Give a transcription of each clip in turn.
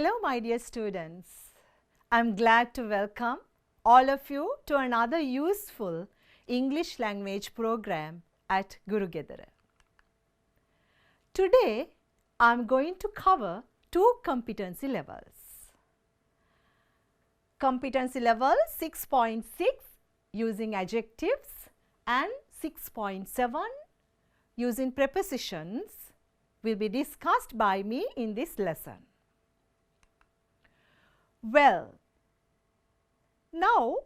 Hello my dear students. I'm glad to welcome all of you to another useful English language program at Guru Gedara. Today I'm going to cover two competency levels. Competency level 6.6 using adjectives and 6.7 using prepositions will be discussed by me in this lesson. Well, now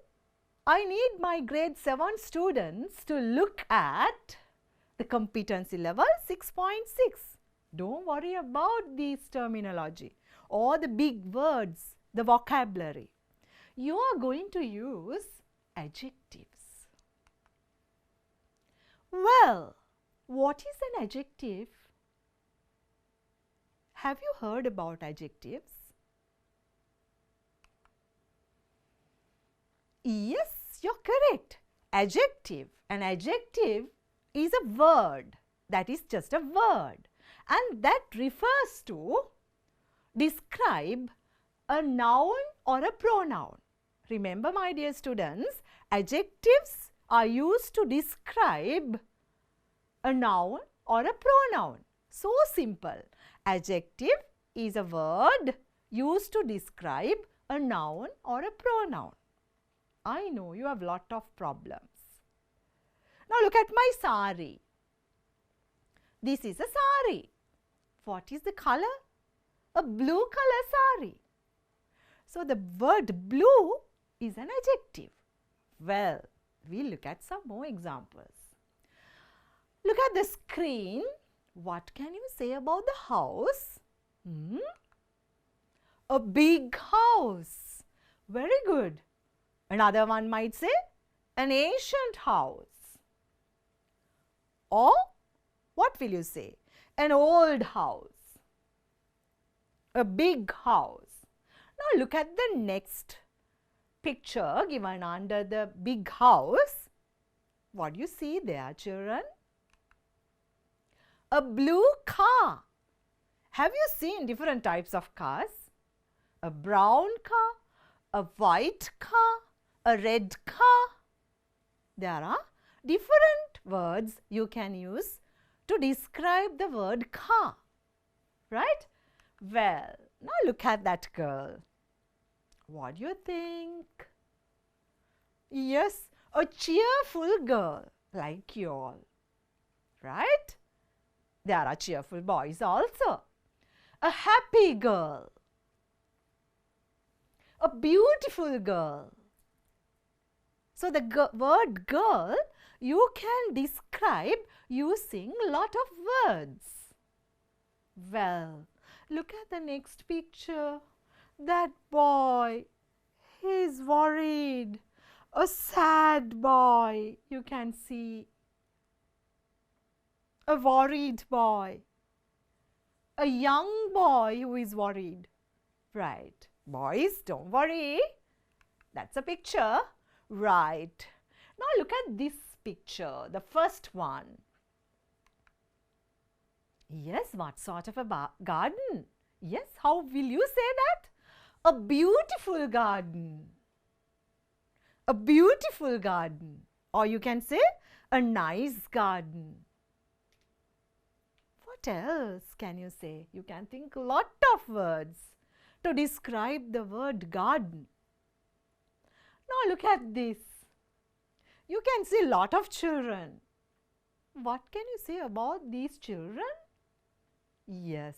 I need my grade 7 students to look at the competency level 6.6. Don't worry about these terminology or the big words, the vocabulary. You are going to use adjectives. Well, what is an adjective? Have you heard about adjectives? Yes, you're correct. Adjective. An adjective is a word. That is just a word. And that refers to describe a noun or a pronoun. Remember, my dear students, adjectives are used to describe a noun or a pronoun. So simple. Adjective is a word used to describe a noun or a pronoun. I know you have lot of problems. Now look at my sari. This is a sari. What is the color? A blue color sari. So the word blue is an adjective. Well, we'll look at some more examples. Look at the screen. What can you say about the house? A big house. Very good. Another one might say an ancient house. Or what will you say? An old house. A big house. Now look at the next picture given under the big house. What do you see there, children? A blue car. Have you seen different types of cars? A brown car, a white car, a red car. There are different words you can use to describe the word car, right? Well, now look at that girl. What do you think? Yes, a cheerful girl like you all, right? There are cheerful boys also. A happy girl. A beautiful girl. So the word girl you can describe using a lot of words. Well, look at the next picture. That boy, he is worried. A sad boy, you can see. A worried boy. A young boy who is worried. Right. Boys, don't worry. That's a picture. Right. Now look at this picture, the first one. Yes, what sort of a garden? Yes, how will you say that? A beautiful garden. A beautiful garden. Or you can say a nice garden. What else can you say? You can think a lot of words to describe the word garden. Now look at this. You can see a lot of children. What can you say about these children? Yes.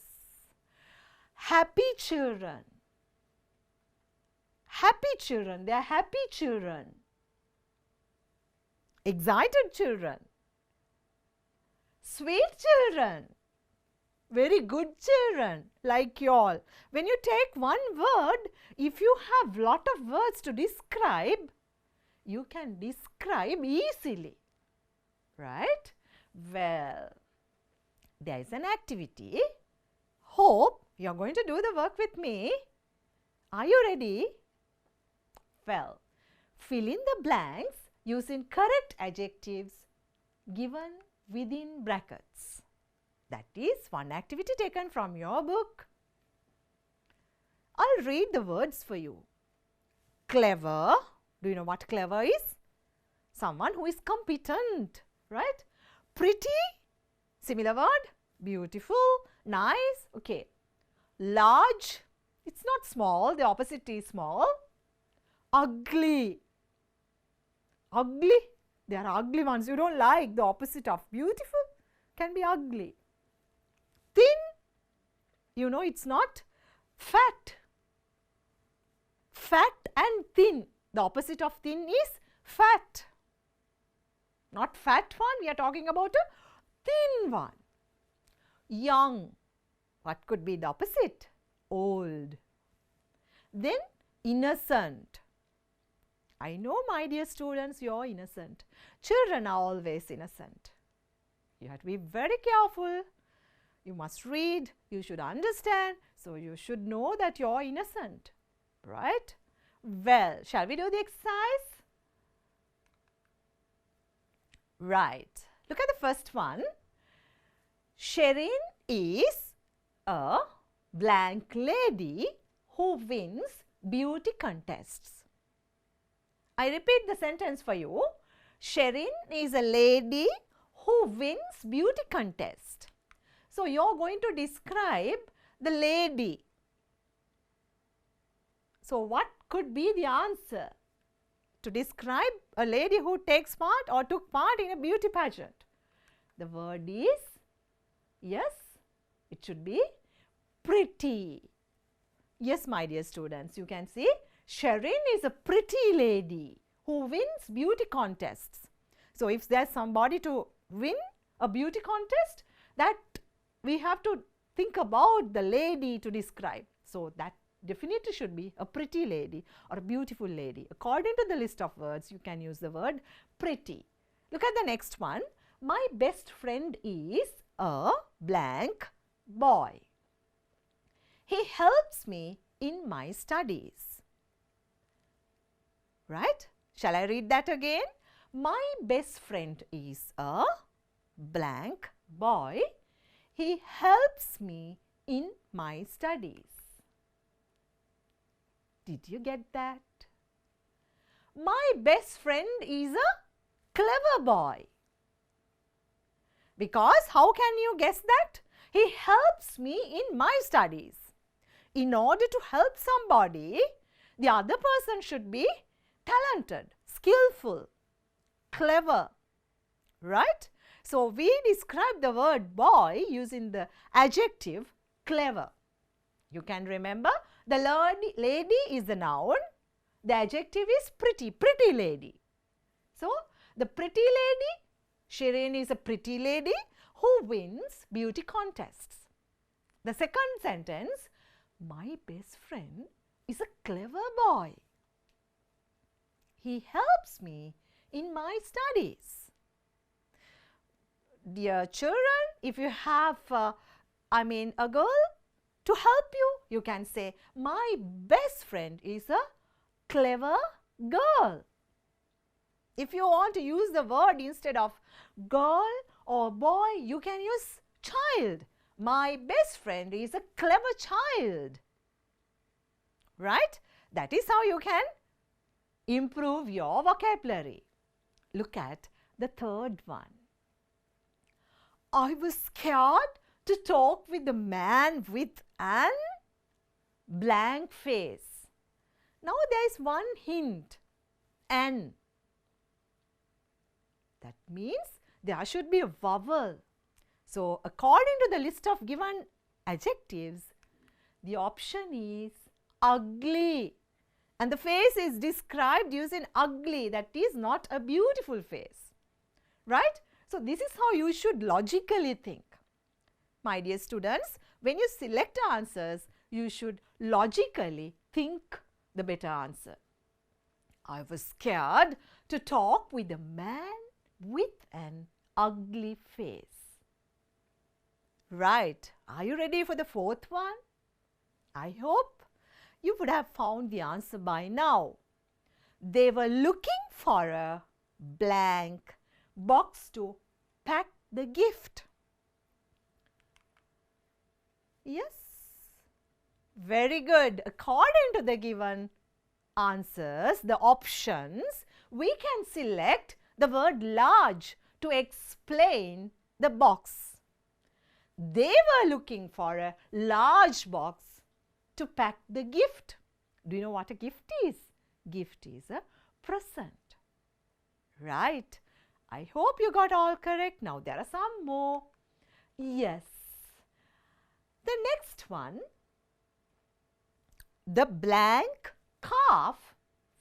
Happy children. Happy children. They are happy children. Excited children. Sweet children. Very good children like you all. When you take one word, if you have lot of words to describe, you can describe easily, right? Well, there is an activity. Hope you are going to do the work with me. Are you ready? Well, fill in the blanks using correct adjectives given within brackets. That is one activity taken from your book. I'll read the words for you. Clever. Do you know what clever is? Someone who is competent, right? Pretty, similar word. Beautiful, nice, okay. Large, it's not small, the opposite is small. Ugly. Ugly, they are ugly ones you don't like. The opposite of beautiful can be ugly. Thin, you know it's not fat. Fat and thin, the opposite of thin is fat. Not fat one, we are talking about a thin one. Young, what could be the opposite? Old. Then innocent. I know, my dear students, you are innocent. Children are always innocent. You have to be very careful. You must read, you should understand, so you should know that you are innocent, right? Well, shall we do the exercise? Right. Look at the first one. Sherin is a blank lady who wins beauty contests. I repeat the sentence for you. Sherin is a lady who wins beauty contest. So, you are going to describe the lady. So, what could be the answer to describe a lady who takes part or took part in a beauty pageant? The word is, yes, it should be pretty. Yes, my dear students, you can see Sherin is a pretty lady who wins beauty contests. So, if there is somebody to win a beauty contest, that we have to think about the lady to describe. So, that definitely should be a pretty lady or a beautiful lady. According to the list of words, you can use the word pretty. Look at the next one. My best friend is a blank boy. He helps me in my studies. Right? Shall I read that again? My best friend is a blank boy. He helps me in my studies. Did you get that? My best friend is a clever boy. Because how can you guess that? He helps me in my studies. In order to help somebody, the other person should be talented, skillful, clever, right? So, we describe the word boy using the adjective clever. You can remember the lady is the noun, the adjective is pretty, pretty lady. So, the pretty lady, Sherin is a pretty lady who wins beauty contests. The second sentence, my best friend is a clever boy. He helps me in my studies. Dear children, if you have a girl to help you, you can say, my best friend is a clever girl. If you want to use the word instead of girl or boy, you can use child. My best friend is a clever child. Right? That is how you can improve your vocabulary. Look at the third one. I was scared to talk with the man with an blank face. Now there is one hint, an. That means there should be a vowel. So, according to the list of given adjectives, the option is ugly. And the face is described using ugly, that is not a beautiful face. Right? So, this is how you should logically think. My dear students, when you select answers, you should logically think the better answer. I was scared to talk with a man with an ugly face. Right. Are you ready for the fourth one? I hope you would have found the answer by now. They were looking for a blank box to pack the gift. Yes. Very good. According to the given answers, the options, we can select the word large to explain the box. They were looking for a large box to pack the gift. Do you know what a gift is? Gift is a present. Right. I hope you got all correct. Now there are some more. Yes. The next one. The blank calf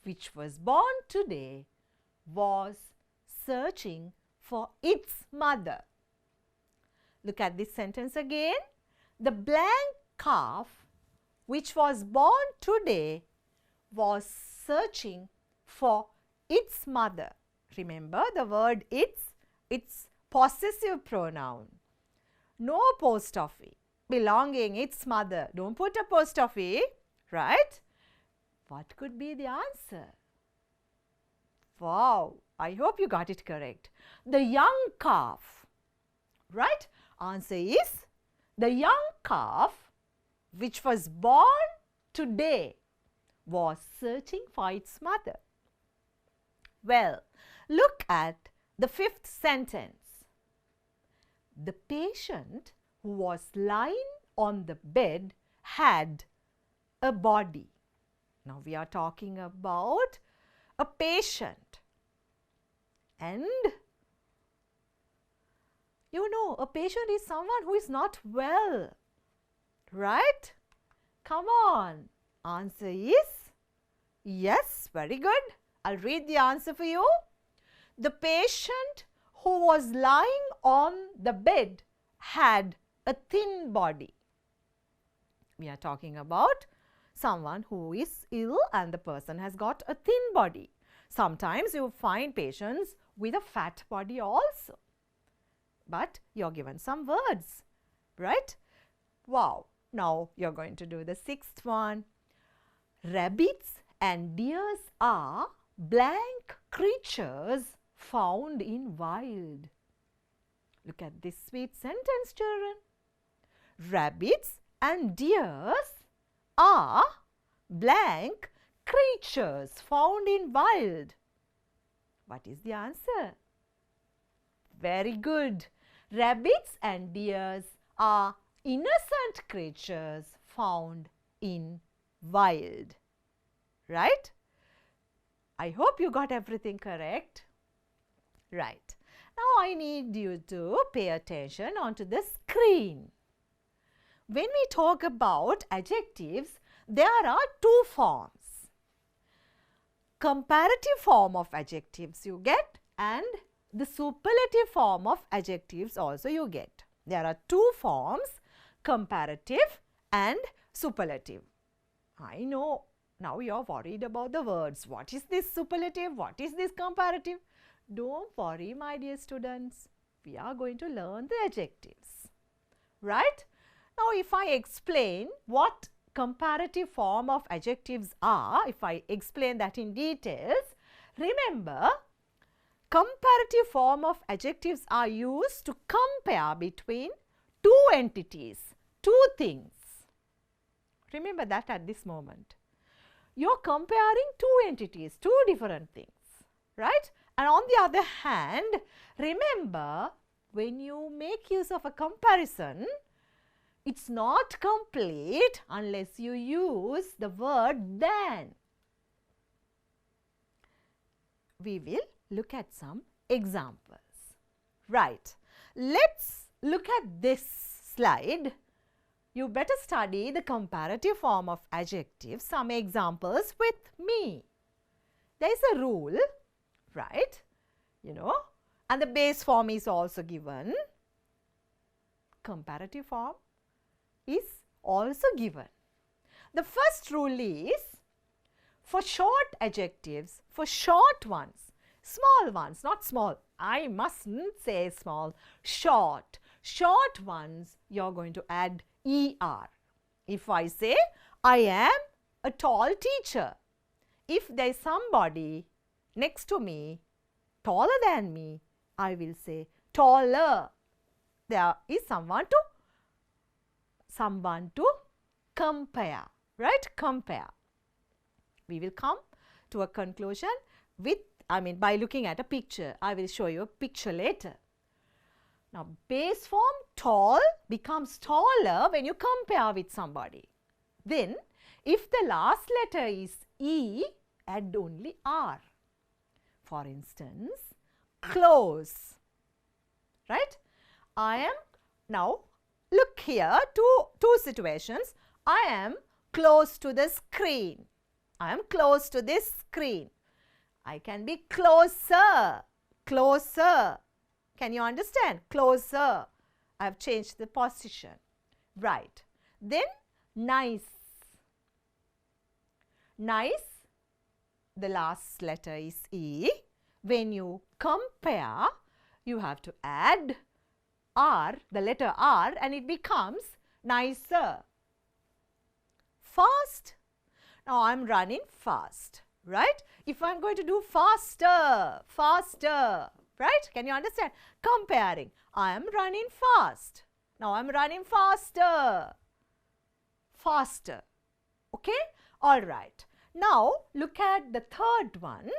which was born today was searching for its mother. Look at this sentence again. The blank calf which was born today was searching for its mother. Remember the word it's possessive pronoun. No apostrophe. Belonging its mother. Don't put apostrophe, right? What could be the answer? Wow, I hope you got it correct. The young calf, right? Answer is the young calf which was born today was searching for its mother. Well, look at the fifth sentence. The patient who was lying on the bed had a body. Now we are talking about a patient. And you know, a patient is someone who is not well, right? Come on. Answer is yes, very good. I'll read the answer for you. The patient who was lying on the bed had a thin body. We are talking about someone who is ill and the person has got a thin body. Sometimes you find patients with a fat body also. But you're given some words, right? Wow. Now you're going to do the sixth one. Rabbits and deers are blank creatures found in wild. Look at this sweet sentence, children. Rabbits and deers are blank creatures found in wild. What is the answer? Very good. Rabbits and deers are innocent creatures found in wild. Right? I hope you got everything correct. Right. Now I need you to pay attention onto the screen. When we talk about adjectives, there are two forms. Comparative form of adjectives you get and the superlative form of adjectives also you get. There are two forms, comparative and superlative. I know now you are worried about the words. What is this superlative? What is this comparative? Don't worry, my dear students. We are going to learn the adjectives. Right? Now, if I explain what comparative form of adjectives are, if I explain that in details, remember, comparative form of adjectives are used to compare between two entities, two things. Remember that at this moment. You're comparing two entities, two different things, right? And on the other hand, remember, when you make use of a comparison, it's not complete unless you use the word than. We will look at some examples. Right. Let's look at this slide. You better study the comparative form of adjectives, some examples with me. There is a rule, right? You know, and the base form is also given. Comparative form is also given. The first rule is for short adjectives, for short ones, small ones, not small. I mustn't say small, short. Short ones, you're going to add ER. If I say, I am a tall teacher. If there is somebody next to me, taller than me, I will say taller. There is someone to compare, right? Compare. We will come to a conclusion with, by looking at a picture. I will show you a picture later. Now, base form tall becomes taller when you compare with somebody. Then, if the last letter is E, add only R. For instance, close, right? I am, now look here, two situations. I am close to the screen. I am close to this screen. I can be closer, closer. Can you understand? Closer. I have changed the position. Right. Then nice. Nice, the last letter is E. When you compare, you have to add R, the letter R, and it becomes nicer. Fast. Now I am running fast, right? If I am going to do faster, faster, right? Can you understand? Comparing. I am running fast. Now I am running faster, faster. Okay? All right. Now look at the third one.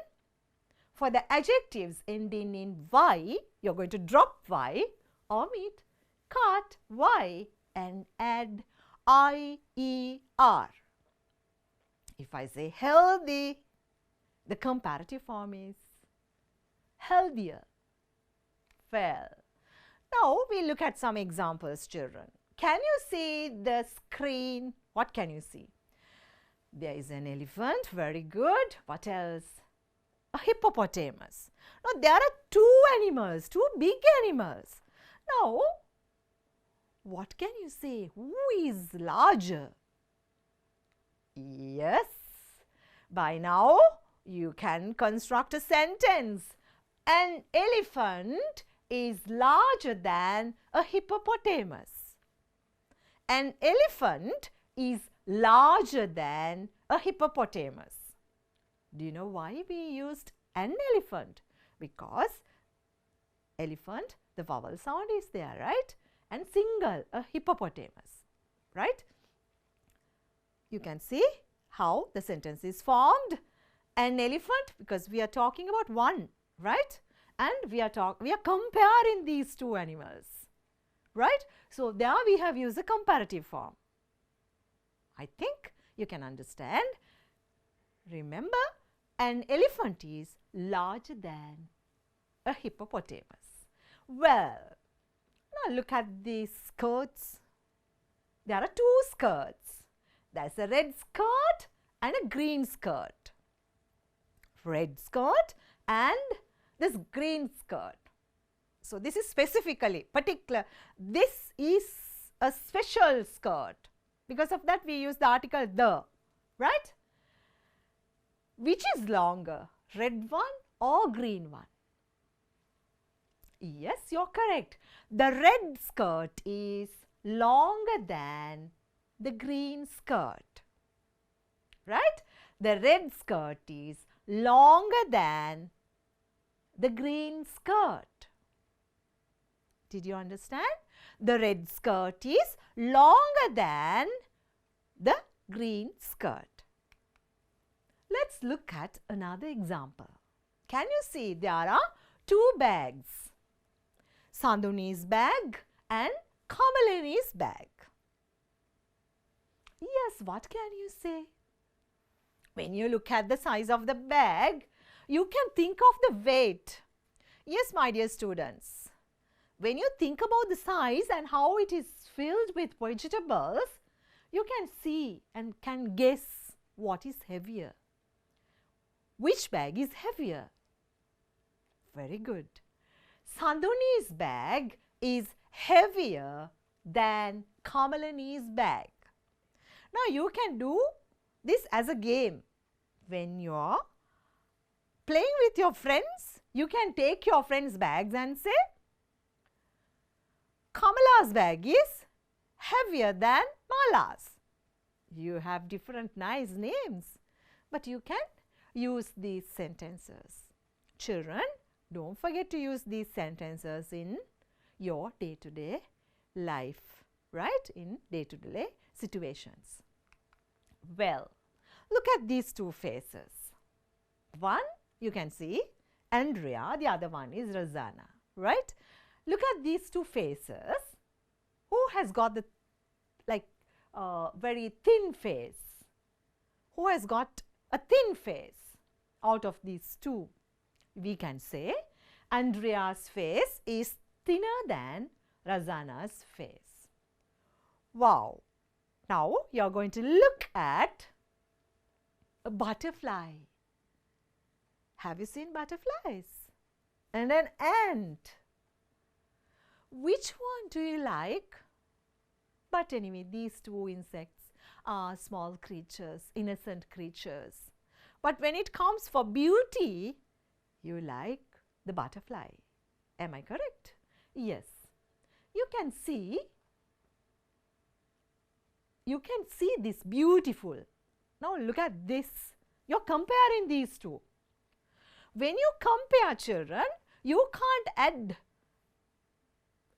For the adjectives ending in Y, you are going to drop Y, omit, cut Y and add IER. If I say healthy, the comparative form is healthier. Well, now we look at some examples, children. Can you see the screen? What can you see? There is an elephant, very good. What else? A hippopotamus. Now there are two animals, two big animals. Now, what can you say? Who is larger? Yes, by now you can construct a sentence. An elephant is larger than a hippopotamus. An elephant is larger than a hippopotamus. Do you know why we used an elephant? Because elephant, the vowel sound is there, right? And single, a hippopotamus, right? You can see how the sentence is formed. An elephant, because we are talking about one, right? And we are comparing these two animals, right? So there we have used a comparative form. I think you can understand. Remember, an elephant is larger than a hippopotamus. Well, now look at these skirts. There are two skirts. There's a red skirt and a green skirt. Red skirt and this green skirt. So this is specifically particular. This is a special skirt. Because of that we use the article the, right? Which is longer, red one or green one? Yes, you're correct. The red skirt is longer than the green skirt, right? The red skirt is longer than the green skirt. Did you understand? The red skirt is longer than the green skirt. Let's look at another example. Can you see there are two bags? Sanduni's bag and Kamalini's bag. Yes, what can you say? When you look at the size of the bag, you can think of the weight. Yes, my dear students. When you think about the size and how it is filled with vegetables, you can see and can guess what is heavier. Which bag is heavier? Very good. Sanduni's bag is heavier than Kamalini's bag. Now you can do this as a game. When you are playing with your friends, you can take your friends' bags and say, Kamala's bag is heavier than Mala's. You have different nice names, but you can use these sentences. Children, don't forget to use these sentences in your day-to-day life, right? In day-to-day situations. Well, look at these two faces. One you can see Andrea, the other one is Rosanna, right? Look at these two faces. Who has got the very thin face? Who has got a thin face out of these two? We can say Andrea's face is thinner than Rosanna's face. Wow! Now you are going to look at a butterfly. Have you seen butterflies? And an ant. Which one do you like? But anyway, these two insects are small creatures, innocent creatures. But when it comes for beauty, you like the butterfly. Am I correct? Yes. You can see this beautiful. Now look at this. You're comparing these two. When you compare, children, you can't add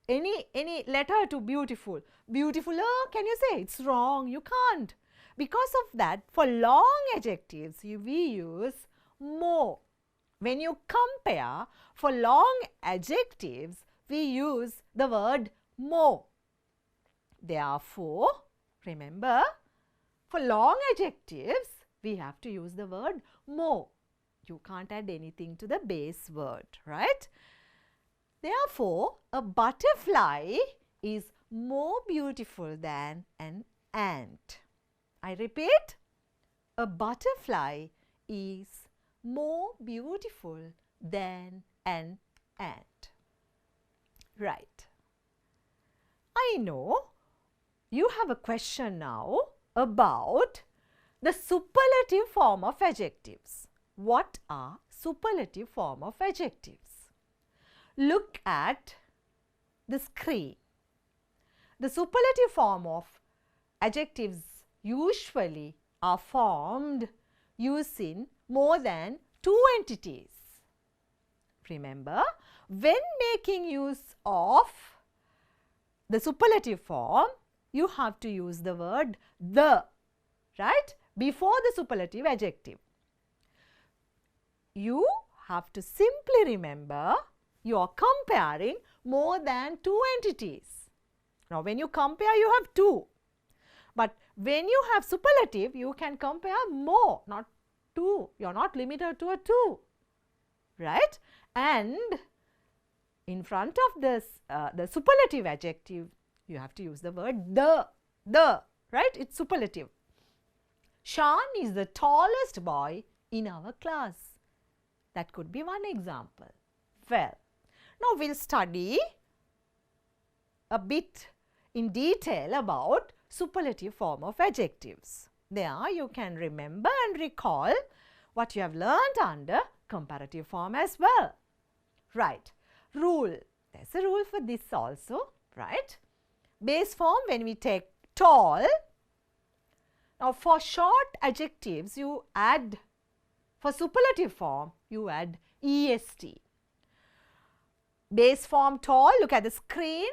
any letter to beautiful. Beautifuler, can you say? It's wrong. You can't. Because of that, for long adjectives, we use more. When you compare, for long adjectives, we use the word more. Therefore, remember, for long adjectives, we have to use the word more. You can't add anything to the base word, right? Therefore, a butterfly is more beautiful than an ant. I repeat, a butterfly is more beautiful than an ant. Right. I know you have a question now about the superlative form of adjectives. What are superlative form of adjectives? Look at the screen. The superlative form of adjectives usually are formed using more than two entities. Remember, when making use of the superlative form, you have to use the word the, right, before the superlative adjective. You have to simply remember you are comparing more than two entities. Now, when you compare, you have two. But when you have superlative, you can compare more, not two. You are not limited to a two, right? And in front of this, the superlative adjective, you have to use the word the, right? It's superlative. Shan is the tallest boy in our class. That could be one example. Well, now we'll study a bit in detail about superlative form of adjectives. There you can remember and recall what you have learned under comparative form as well. Right. Rule. There's a rule for this also, right? Base form, when we take tall. Now for short adjectives, you add, for superlative form, you add est. Base form tall, look at the screen.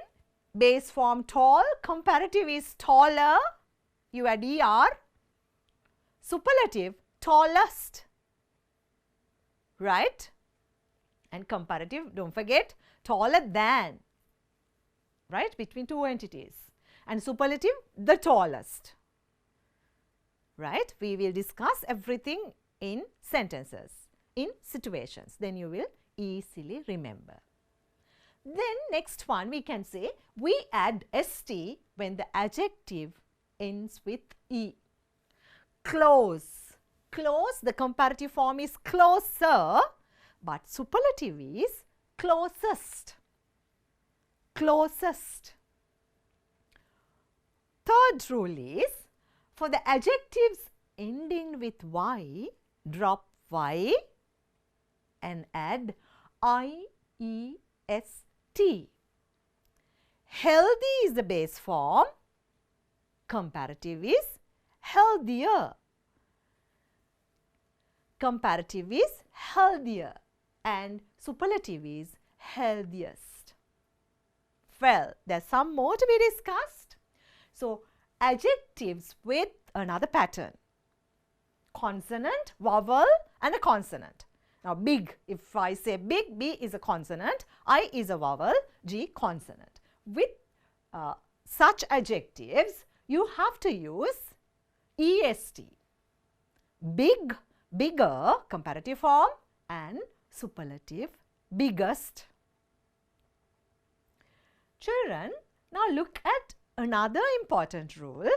Base form tall, comparative is taller, you add er. Superlative, tallest, right? And comparative, don't forget, taller than, right, between two entities. And superlative, the tallest, right? We will discuss everything in sentences, in situations. Then you will easily remember. Then next one we can say, we add st when the adjective ends with e. Close. Close, the comparative form is closer, but superlative is closest. Closest. Third rule is, for the adjectives ending with y, drop y and add iest. Healthy is the base form, comparative is healthier. Comparative is healthier and superlative is healthiest. Well, there's some more to be discussed. So, adjectives with another pattern. consonant, vowel and a consonant. Now big, if I say big, B is a consonant, I is a vowel, G consonant. With such adjectives, you have to use EST. Big, bigger, comparative form, and superlative, biggest. Children, now look at another important rule.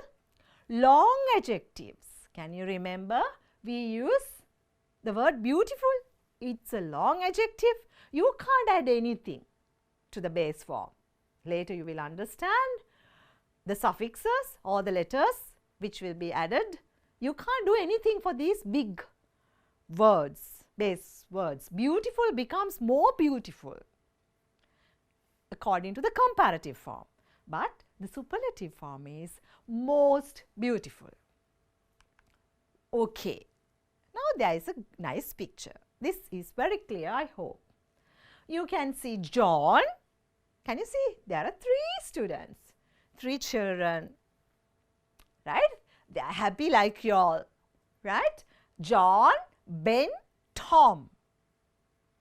Long adjectives. Can you remember? We use the word beautiful. It's a long adjective. You can't add anything to the base form. Later you will understand the suffixes or the letters which will be added. You can't do anything for these big words, base words. Beautiful becomes more beautiful according to the comparative form. But the superlative form is most beautiful. Okay. Now there is a nice picture. This is very clear, I hope. You can see John. Can you see? There are 3 students, 3 children, right? They are happy like you all, right? John, Ben, Tom,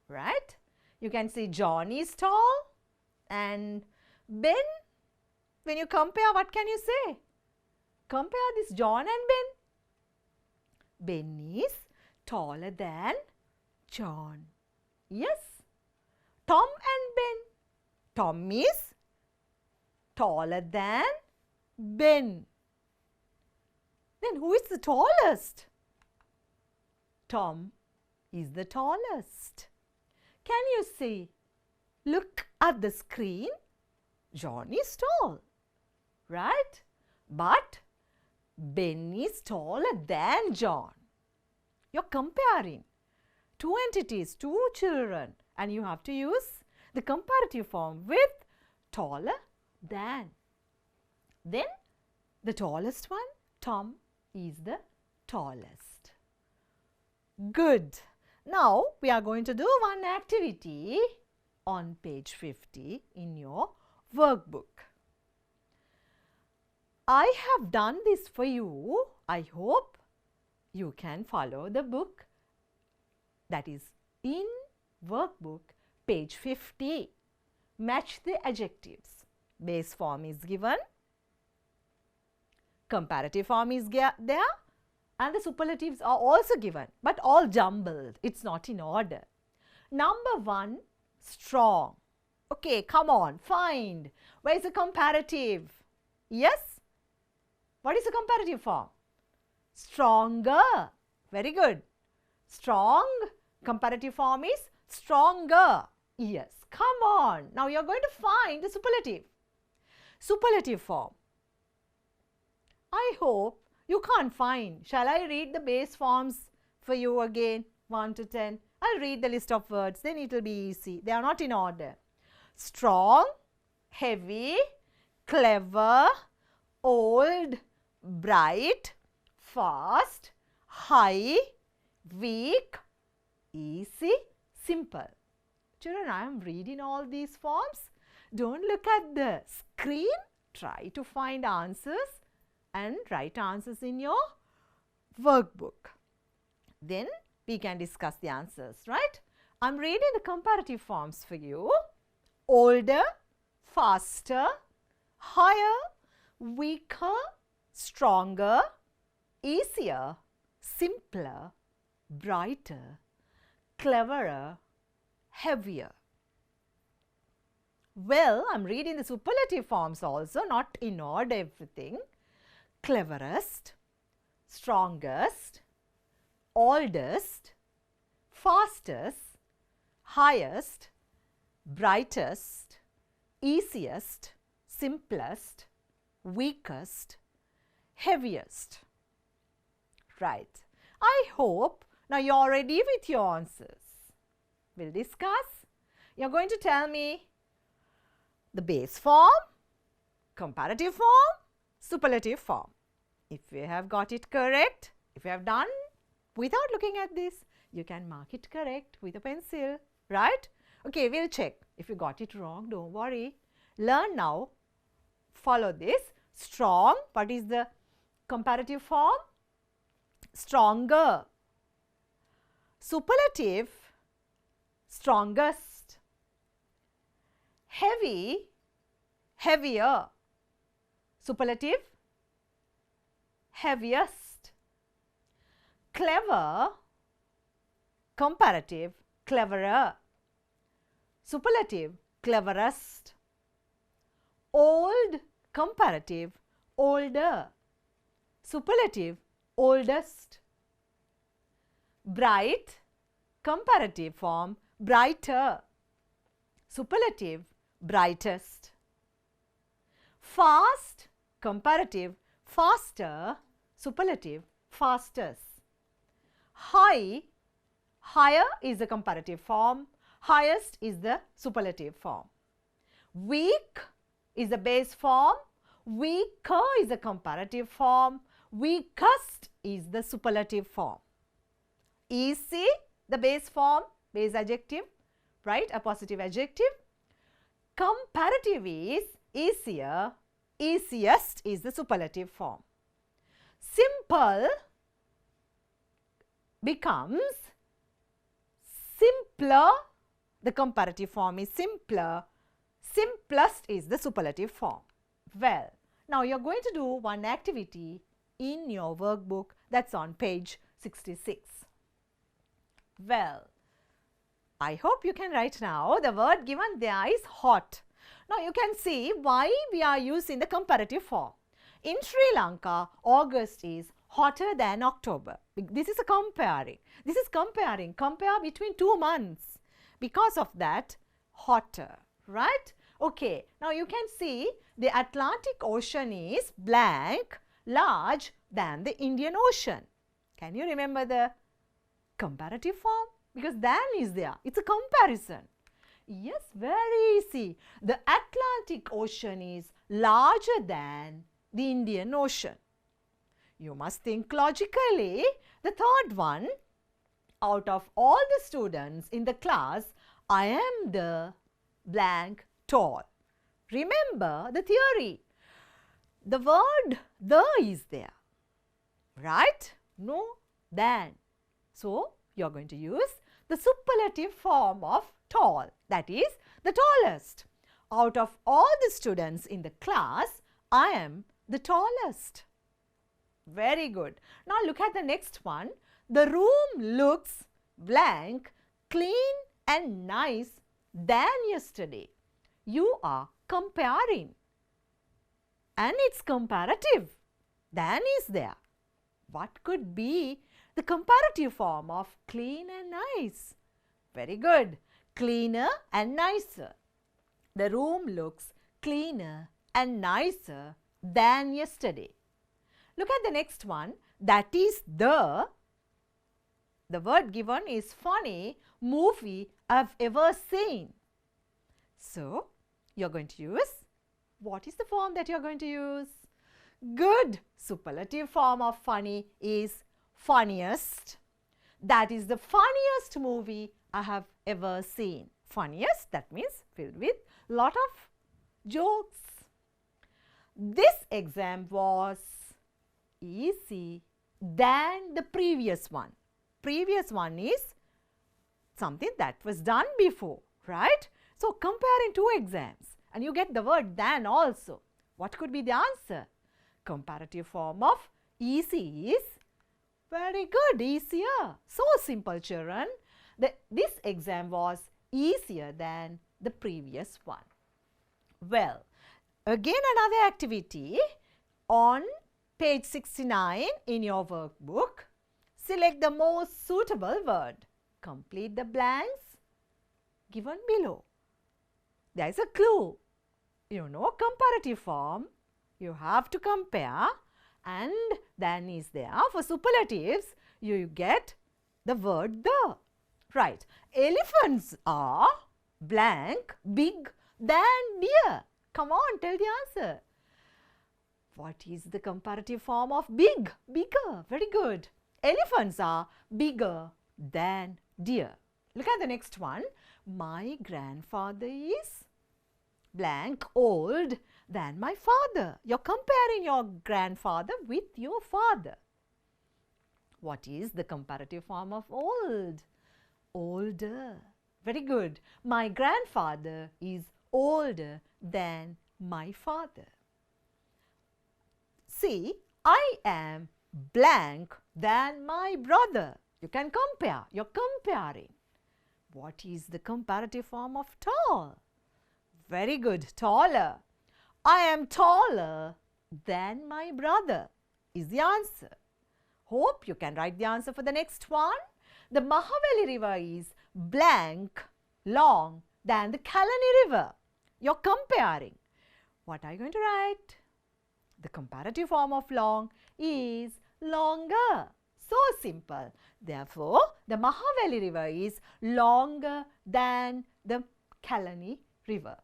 right? You can see John is tall and Ben, when you compare, what can you say? Compare this John and Ben. Ben is taller than John. Yes. Tom and Ben. Tom is taller than Ben. Then who is the tallest? Tom is the tallest. Can you see? Look at the screen. John is tall, right? But Ben is taller than John. You're comparing 2 entities, 2 children, and you have to use the comparative form with taller than. Then the tallest one, Tom, is the tallest. Good. Now we are going to do one activity on page 50 in your workbook. I have done this for you. I hope you can follow the book that is in workbook page 50. Match the adjectives. Base form is given. Comparative form is there and the superlatives are also given, but all jumbled. It's not in order. Number 1, strong. Okay, come on, find. Where is the comparative? Yes? What is the comparative form? Stronger. Very good. Strong. Comparative form is stronger. Yes, come on. Now you are going to find the superlative. Superlative form. I hope you can't find. Shall I read the base forms for you again? 1 to 10. I'll read the list of words, then it will be easy. They are not in order. Strong, heavy, clever, old, bright, fast, high, weak, easy, simple. Children, I am reading all these forms. Don't look at the screen. Try to find answers and write answers in your workbook. Then we can discuss the answers, right? I'm reading the comparative forms for you. Older, faster, higher, weaker, stronger, easier, simpler, brighter, cleverer, heavier. Well, I'm reading the superlative forms also, not in order everything. Cleverest, strongest, oldest, fastest, highest, brightest, easiest, simplest, weakest, heaviest. Right. I hope now you are ready with your answers. We'll discuss. You're going to tell me the base form, comparative form, superlative form. If you have got it correct, if you have done without looking at this, you can mark it correct with a pencil, right? Okay, we'll check. If you got it wrong, don't worry. Learn now. Follow this. Strong, what is the comparative form? stronger. Superlative, strongest. Heavy, heavier. Superlative, heaviest. Clever, comparative, cleverer. Superlative, cleverest. Old, comparative, older. Superlative, oldest. Bright, comparative form, brighter. Superlative, brightest. Fast, comparative, faster. Superlative, fastest. High, higher is the comparative form, highest is the superlative form. Weak is the base form, weaker is the comparative form, weakest is the superlative form. Easy, the base form, base adjective, right, a positive adjective. Comparative is easier, easiest is the superlative form. Simple becomes simpler, the comparative form is simpler, simplest is the superlative form. Well, now you are going to do one activity in your workbook, that's on page 66. Well, I hope you can write now. The word given there is hot. Now you can see why we are using the comparative form. In Sri Lanka, August is hotter than October. This is a comparing. This is comparing. Compare between 2 months. Because of that, hotter, right? Okay, now you can see the Atlantic Ocean is blank, large than the Indian Ocean. Can you remember the comparative form? Because than is there. It's a comparison. Yes, very easy. The Atlantic Ocean is larger than the Indian Ocean. You must think logically. The third one, out of all the students in the class, I am the blank tall. Remember the theory. The word the is there, right? No than. So, you are going to use the superlative form of tall, that is the tallest. Out of all the students in the class, I am the tallest. Very good. Now look at the next one. The room looks blank, clean and nice than yesterday. You are comparing. And it's comparative. Than is there. What could be the comparative form of clean and nice? Very good. Cleaner and nicer. The room looks cleaner and nicer than yesterday. Look at the next one. That is the word given is funny movie I've ever seen. So, you're going to use, what is the form that you're going to use? Good. Superlative form of funny is funniest. That is the funniest movie I have ever seen. Funniest, that means filled with lot of jokes. This exam was easy than the previous one. Previous one is something that was done before, right? So, comparing 2 exams and you get the word than also. What could be the answer? Comparative form of easy is very good, easier. So simple, children. This exam was easier than the previous one. Well, again another activity on page 69 in your workbook. Select the most suitable word. Complete the blanks given below. There is a clue. You know comparative form. You have to compare and then is there. For superlatives, you get the word the. Right. Elephants are blank, big than deer. Come on, tell the answer. What is the comparative form of big? Bigger. Very good. Elephants are bigger than deer. Look at the next one. My grandfather is blank, old than my father. You're comparing your grandfather with your father. What is the comparative form of old? Older. Very good. My grandfather is older than my father. See, I am blank than my brother. You can compare. You're comparing. What is the comparative form of tall? Very good. Taller. I am taller than my brother is the answer. Hope you can write the answer for the next one. The Mahaveli River is blank long than the Kalani River. You're comparing. What are you going to write? The comparative form of long is longer. So simple. Therefore, the Mahaveli River is longer than the Kalani River.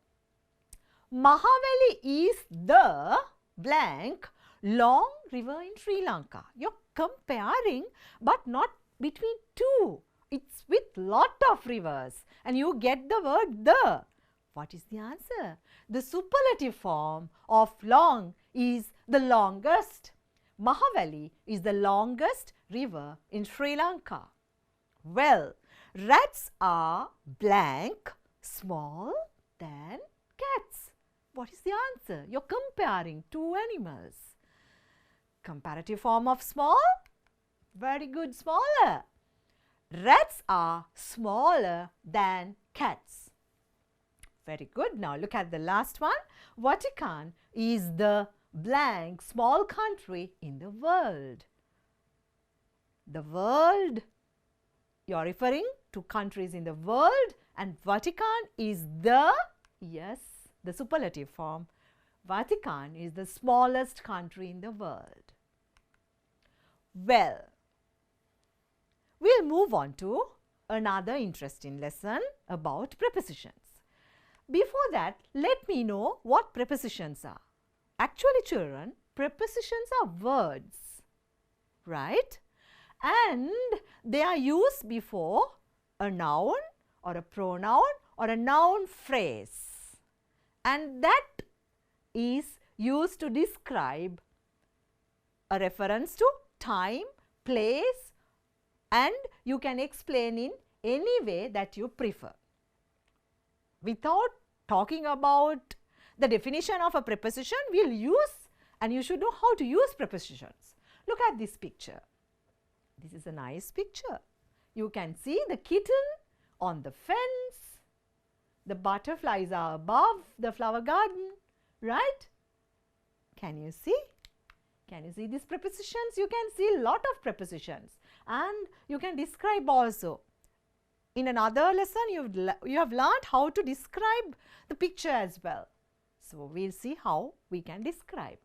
Mahaveli is the blank long river in Sri Lanka. You're comparing but not between two. It's with lot of rivers and you get the word the. What is the answer? The superlative form of long is the longest. Mahaveli is the longest river in Sri Lanka. Well, rats are blank small than cats. What is the answer? You're comparing two animals. Comparative form of small? Very good, smaller. Rats are smaller than cats. Very good. Now look at the last one. Vatican is the blank small country in the world. The world, you're referring to countries in the world, and Vatican is the, yes, the superlative form. Vatican is the smallest country in the world. Well, we'll move on to another interesting lesson about prepositions. Before that, let me know what prepositions are. Actually, children, prepositions are words, right? And they are used before a noun or a pronoun or a noun phrase. And that is used to describe a reference to time, place, and you can explain in any way that you prefer. Without talking about the definition of a preposition, we'll use, and you should know how to use prepositions. Look at this picture. This is a nice picture. You can see the kitten on the fence. The butterflies are above the flower garden, right? Can you see? Can you see these prepositions? You can see a lot of prepositions and you can describe also. In another lesson, you have learned how to describe the picture as well. So, we'll see how we can describe.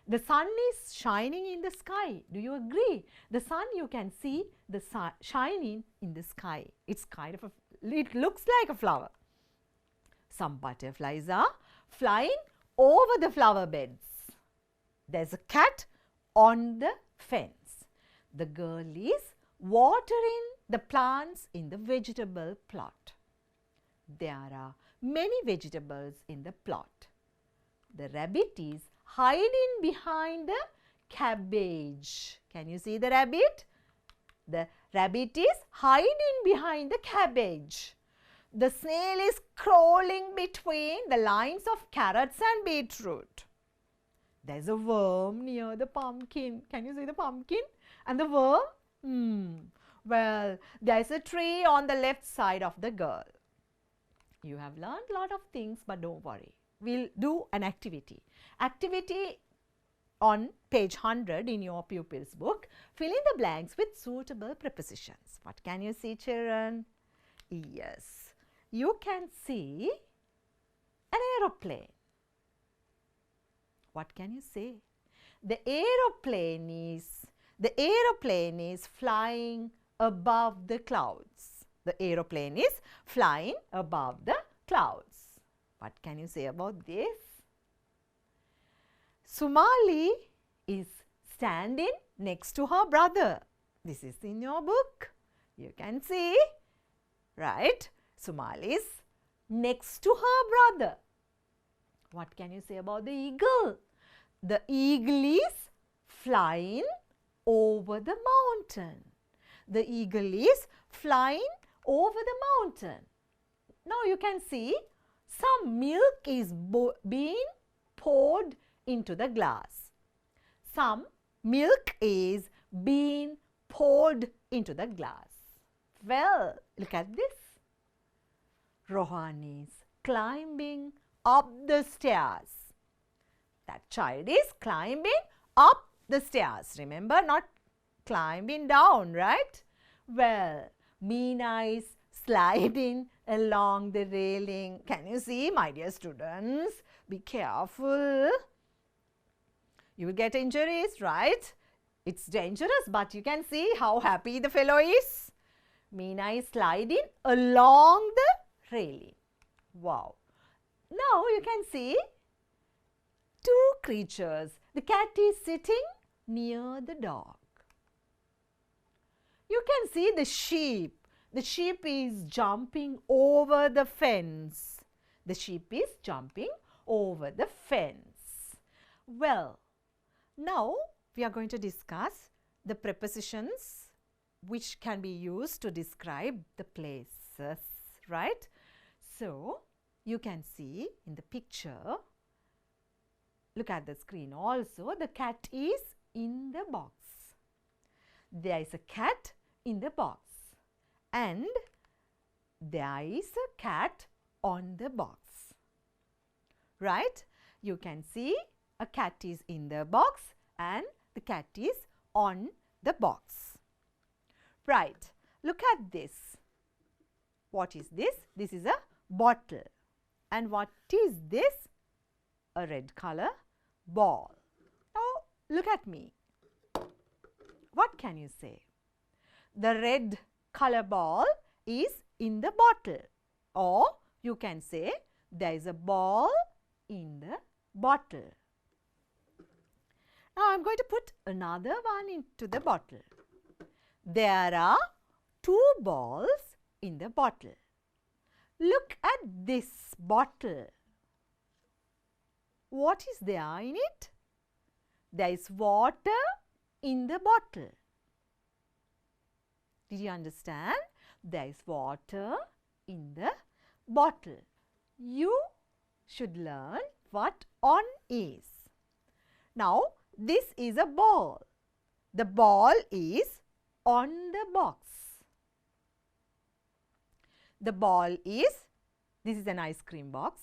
The sun is shining in the sky. Do you agree? The sun, you can see the sun shining in the sky. It's kind of it looks like a flower. Some butterflies are flying over the flower beds. There's a cat on the fence. The girl is watering the plants in the vegetable plot. There are many vegetables in the plot. The rabbit is hiding behind the cabbage. Can you see the rabbit? The rabbit is hiding behind the cabbage. The snail is crawling between the lines of carrots and beetroot. There's a worm near the pumpkin. Can you see the pumpkin? And the worm? Well, there's a tree on the left side of the girl. You have learned a lot of things, but don't worry. We'll do an activity. Activity on page 100 in your pupil's book. Fill in the blanks with suitable prepositions. What can you see, children? Yes, you can see an aeroplane. What can you say? The aeroplane is flying above the clouds. The aeroplane is flying above the clouds. What can you say about this? Sumali is standing next to her brother. This is in your book. You can see, right? Sumali is next to her brother. What can you say about the eagle? The eagle is flying over the mountain. The eagle is flying over the mountain. Now you can see some milk is being poured into the glass. Some milk is being poured into the glass. Well, look at this. Rohan is climbing up the stairs. That child is climbing up the stairs. Remember, not climbing down, right? Well, Meena is sliding along the railing. Can you see, my dear students? Be careful. You will get injuries, right? It's dangerous, but you can see how happy the fellow is. Meena is sliding along the railing. Wow. Now you can see two creatures. The cat is sitting near the dog. You can see the sheep. The sheep is jumping over the fence. The sheep is jumping over the fence. Well, now we are going to discuss the prepositions which can be used to describe the places, right? So, you can see in the picture, look at the screen also, the cat is in the box. There is a cat in the box and there is a cat on the box, right? You can see a cat is in the box and the cat is on the box. Right, look at this. What is this? This is a bottle. And what is this? A red color ball. Now, look at me. What can you say? The red color ball is in the bottle. Or you can say there is a ball in the bottle. Now, I am going to put another one into the bottle. There are two balls in the bottle. Look at this bottle. What is there in it? There is water in the bottle. Did you understand? There is water in the bottle. You should learn what on is. Now, this is a ball. The ball is on the box. The ball is, this is an ice cream box,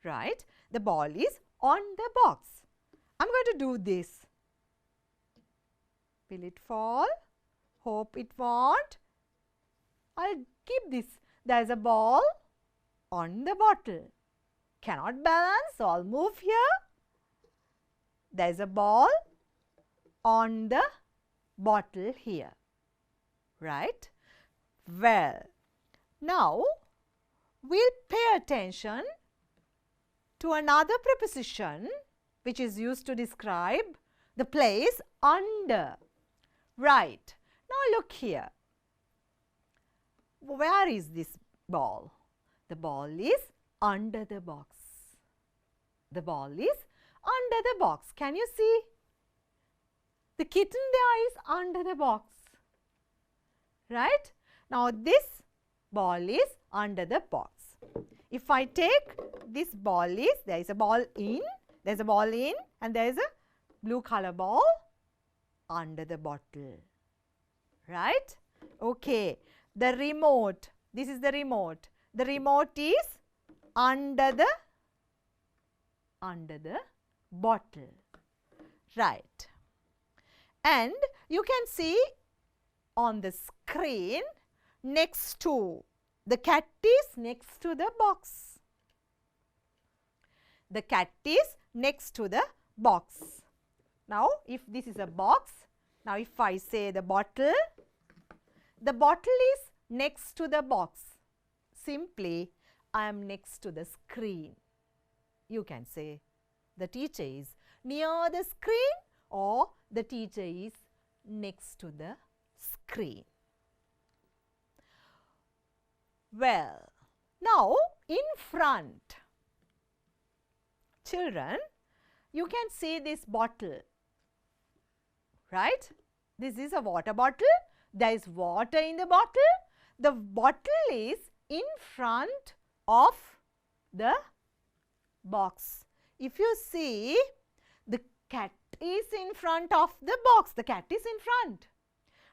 right? The ball is on the box. I'm going to do this. Will it fall? Hope it won't. I'll keep this. There is a ball on the bottle. Cannot balance, so I'll move here. There is a ball on the bottle here, right? Well, now we'll pay attention to another preposition which is used to describe the place under. Right. Now look here. Where is this ball? The ball is under the box. The ball is under the box. Can you see? The kitten there is under the box. Right? Now this ball is under the box. If I take this ball is, there is a ball in, there is a ball in and there is a blue color ball under the bottle. Right? Okay. The remote. This is the remote. The remote is under the bottle. Right. And you can see on the screen next to, the cat is next to the box. The cat is next to the box. Now, if this is a box, now if I say the bottle is next to the box. Simply, I am next to the screen. You can say the teacher is near the screen or the teacher is next to the screen. Well, now in front, children, you can see this bottle, right? This is a water bottle. There is water in the bottle. The bottle is in front of the box. If you see, the cat is in front of the box. The cat is in front.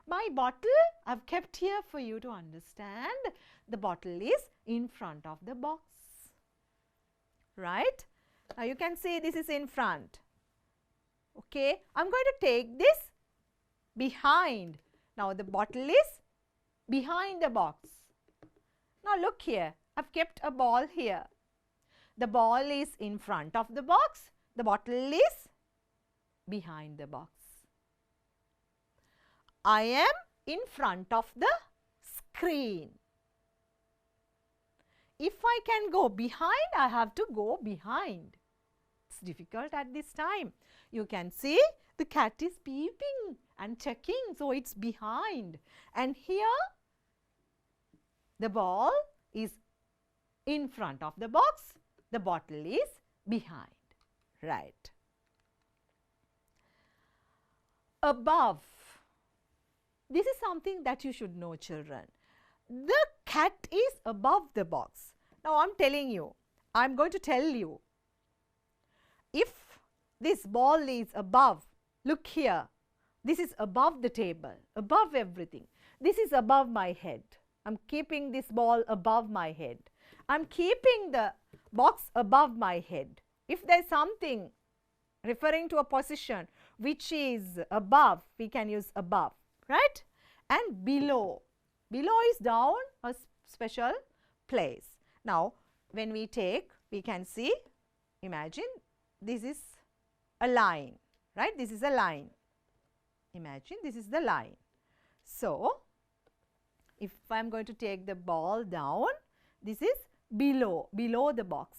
My bottle I have kept here for you to understand. The bottle is in front of the box. Right? Now you can see this is in front. Okay, I am going to take this behind. Now the bottle is behind the box. Now look here, I have kept a ball here. The ball is in front of the box. The bottle is behind the box. I am in front of the screen. If I can go behind, I have to go behind. It's difficult at this time. You can see the cat is peeping and checking, so it's behind. And here the ball is in front of the box, the bottle is behind. Right. Above. This is something that you should know, children. The cat is above the box. Now I am telling you, I am going to tell you, if this ball is above, look here, this is above the table, above everything. This is above my head. I am keeping this ball above my head. I am keeping the box above my head. If there is something referring to a position which is above, we can use above, right? And below. Below is down, a special place. Now, when we take, we can see, imagine this is a line, right? This is a line. Imagine this is the line. So, if I am going to take the ball down, this is below the box.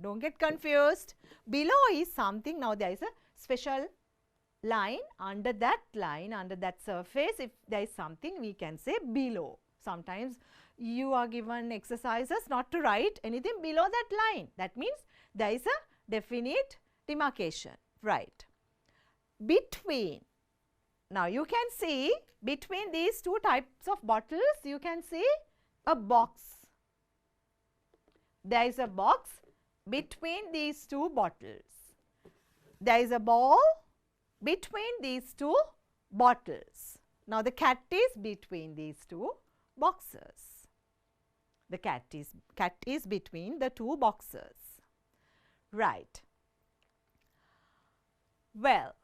Don't get confused. Below is something, now there is a special line, under that surface, if there is something, we can say below. Sometimes you are given exercises not to write anything below that line. That means there is a definite demarcation, right? Between. Now you can see between these two types of bottles, you can see a box. There is a box between these two bottles. There is a ball between these two bottles. Now the cat is between these two boxes. The cat is between the two boxes. Right. Well,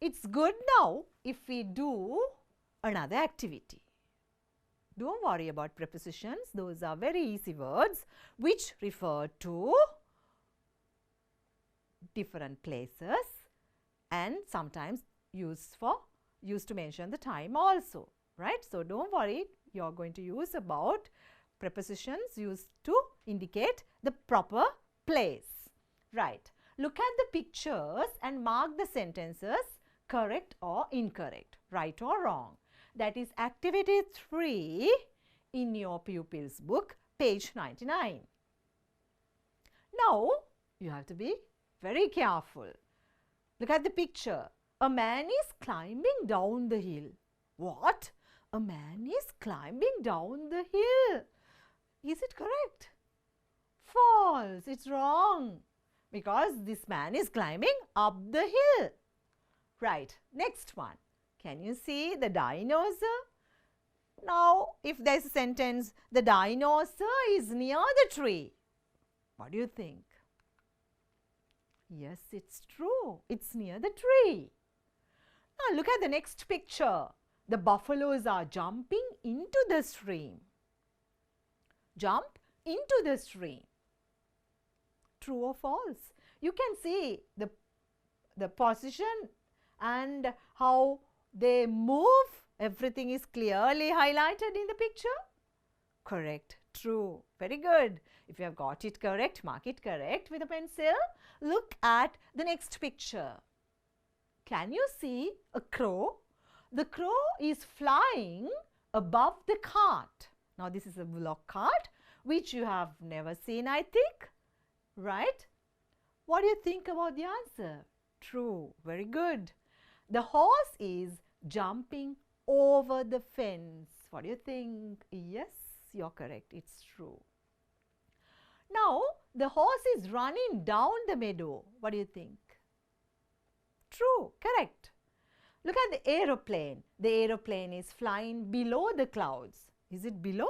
it's good now if we do another activity. Don't worry about prepositions. Those are very easy words which refer to different places and sometimes used to mention the time also, right? So don't worry, you are going to use about prepositions used to indicate the proper place, right? Look at the pictures and mark the sentences correct or incorrect, right or wrong. That is activity 3 in your pupil's book, page 99. Now you have to be very careful. Look at the picture. A man is climbing down the hill. What? A man is climbing down the hill. Is it correct? False. It's wrong. Because this man is climbing up the hill. Right. Next one. Can you see the dinosaur? Now, if there is a sentence, the dinosaur is near the tree. What do you think? Yes, it's true. It's near the tree. Now, look at the next picture. The buffaloes are jumping into the stream. Jump into the stream. True or false? You can see the position and how they move. Everything is clearly highlighted in the picture. Correct. True. Very good. If you have got it correct, mark it correct with a pencil. Look at the next picture. Can you see a crow? The crow is flying above the cart. Now, this is a bullock cart which you have never seen, I think. Right? What do you think about the answer? True. Very good. The horse is jumping over the fence. What do you think? Yes, you're correct. It's true. Now, the horse is running down the meadow. What do you think? True. Correct. Look at the aeroplane. The aeroplane is flying below the clouds. Is it below?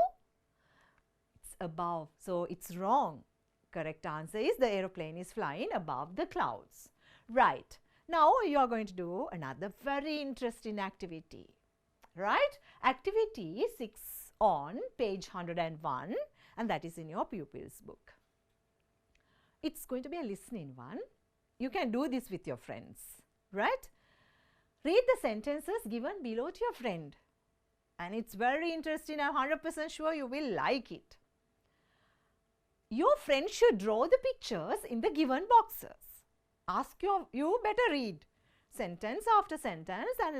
It's above. So, it's wrong. Correct answer is the aeroplane is flying above the clouds. Right. Now, you are going to do another very interesting activity. Right? Activity 6 on page 101, and that is in your Pupil's book. It's going to be a listening one. You can do this with your friends. Right? Read the sentences given below to your friend. And it's very interesting. I'm 100% sure you will like it. Your friend should draw the pictures in the given boxes. You better read sentence after sentence and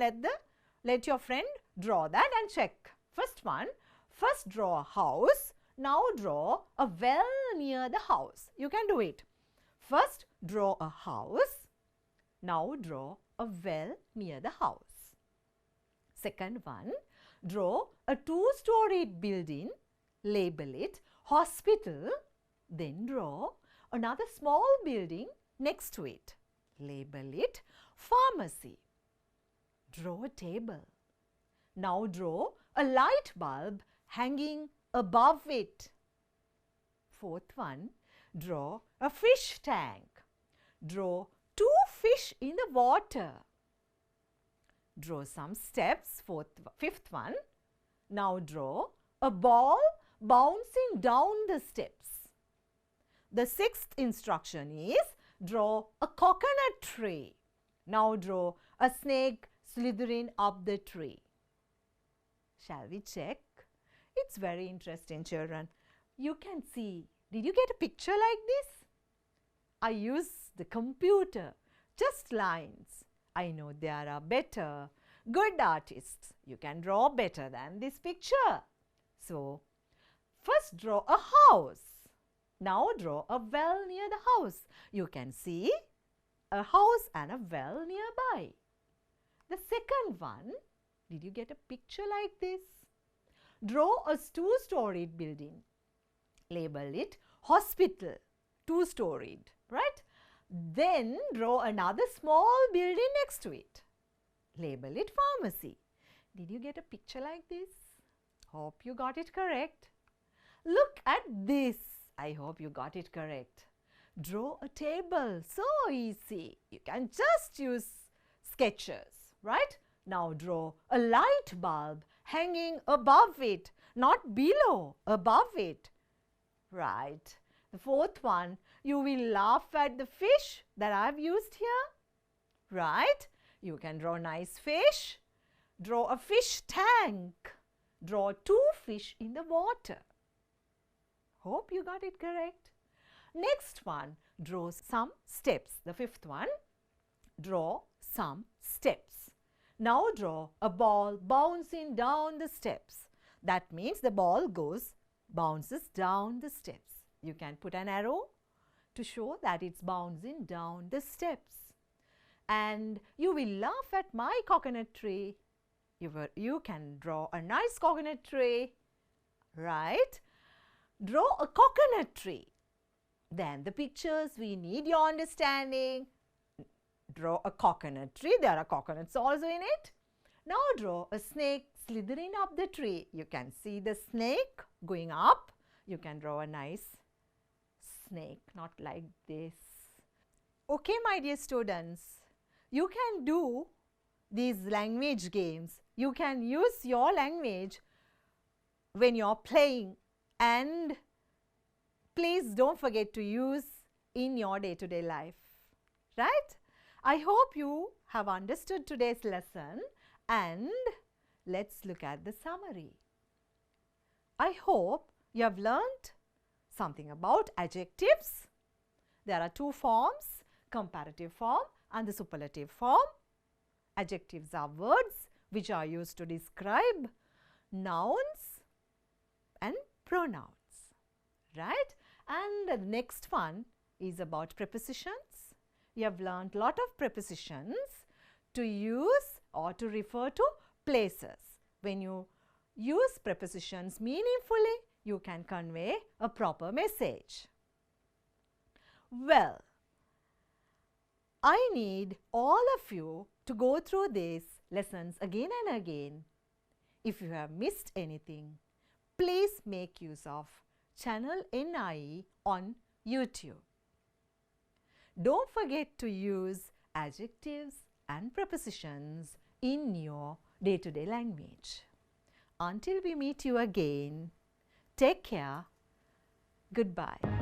let your friend draw that and check. First one, first draw a house. Now draw a well near the house. You can do it. First draw a house. Now draw a well near the house. Second one, draw a two-storied building. Label it hospital. Then draw another small building next to it. Label it pharmacy. Draw a table. Now draw a light bulb hanging above it. Fourth one, draw a fish tank. Draw 2 fish in the water. Draw some steps. Fifth one, now draw a ball bouncing down the steps. The sixth instruction is draw a coconut tree. Now draw a snake slithering up the tree. Shall we check? It's very interesting, children. You can see. Did you get a picture like this? I use the computer, just lines. I know there are better, good artists. You can draw better than this picture. So, first draw a house. Now draw a well near the house. You can see a house and a well nearby. The second one, did you get a picture like this? Draw a two-storied building. Label it hospital, two-storied, right? Then draw another small building next to it. Label it pharmacy. Did you get a picture like this? Hope you got it correct. Look at this. I hope you got it correct. Draw a table. So easy. You can just use sketches, right? Now draw a light bulb hanging above it, not below, above it. Right. The fourth one, you will laugh at the fish that I've used here. Right? You can draw a nice fish. Draw a fish tank. Draw 2 fish in the water. Hope you got it correct. Next one, draw some steps. The fifth one, draw some steps. Now draw a ball bouncing down the steps. That means the ball bounces down the steps. You can put an arrow to show that it's bouncing down the steps. And you will laugh at my coconut tree. You can draw a nice coconut tree, right? Draw a coconut tree. Then the pictures, we need your understanding. Draw a coconut tree. There are coconuts also in it. Now draw a snake slithering up the tree. You can see the snake going up. You can draw a nice snake, not like this. Okay, my dear students, you can do these language games. You can use your language when you're playing, and please don't forget to use in your day-to-day life, right? I hope you have understood today's lesson, and let's look at the summary. I hope you have learned something about adjectives. There are 2 forms, comparative form and the superlative form. Adjectives are words which are used to describe nouns and pronouns, right? And the next one is about prepositions. you have learned a lot of prepositions to use or to refer to places. When you use prepositions meaningfully, you can convey a proper message. Well, I need all of you to go through these lessons again and again. If you have missed anything, please make use of channel NIE on YouTube. Don't forget to use adjectives and prepositions in your day-to-day language. Until we meet you again, take care. Goodbye.